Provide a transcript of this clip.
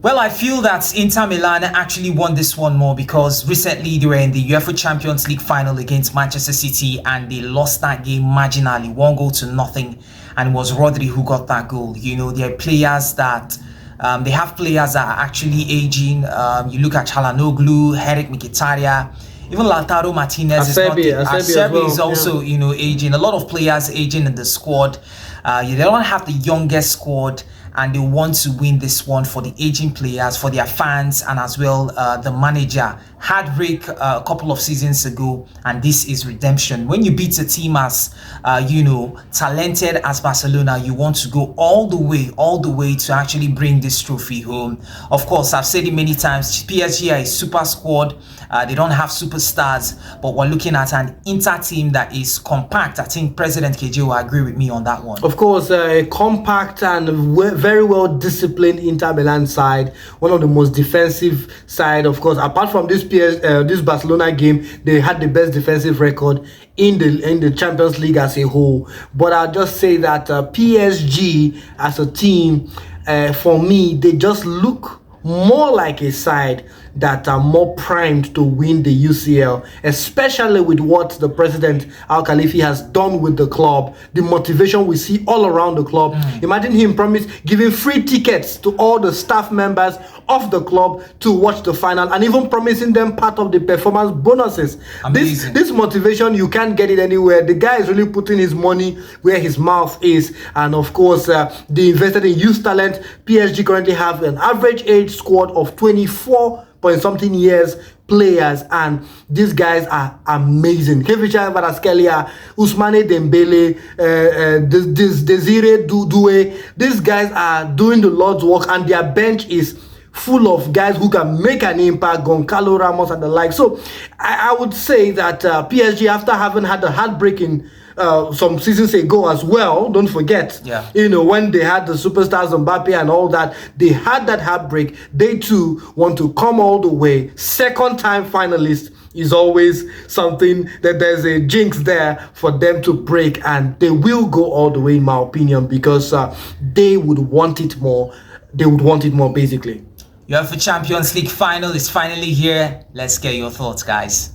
Well, I feel that Inter Milan actually won this one more because recently they were in the UEFA Champions League final against Manchester City and they lost that game marginally, 1-0, and it was Rodri who got that goal. You know, there are players that they have players that are actually aging. You look at Çalhanoğlu, Eric Mkhitaryan, even Lautaro Martinez is also aging. A lot of players aging in the squad. They don't have the youngest squad, and they want to win this one for the aging players, for their fans, and as well the manager. Heartbreak a couple of seasons ago, and this is redemption. When you beat a team as talented as Barcelona, you want to go all the way to actually bring this trophy home. Of course, I've said it many times, PSG are a super squad. They don't have superstars, but we're looking at an Inter team that is compact. I think President KJ will agree with me on that one. Of course, a compact and very well disciplined Inter Milan side, one of the most defensive side. Of course, apart from this Barcelona game, they had the best defensive record in the Champions League as a whole. But I'll just say that PSG as a team, for me, they just look more like a side that are more primed to win the UCL, especially with what the president Al Khalifi has done with the club, the motivation we see all around the club. Imagine him giving free tickets to all the staff members of the club to watch the final, and even promising them part of the performance bonuses. This motivation, you can't get it anywhere. The guy is really putting his money where his mouth is, and of course they invested in youth talent. PSG currently have an average age squad of 24-point-something years players, and these guys are amazing. Kvaratskhelia, Kvaratskhelia, Ousmane Dembele, Desire Doué. These guys are doing the Lord's work, and their bench is full of guys who can make an impact, Goncalo Ramos and the like. So I would say that PSG, after having had a heartbreaking some seasons ago as well, don't forget, when they had the superstars Mbappe and all that, they had that heartbreak. They too want to come all the way. Second time finalists is always something that there's a jinx there for them to break, and they will go all the way, in my opinion, because they would want it more. They would want it more, basically. UEFA Champions League final is finally here. Let's get your thoughts, guys.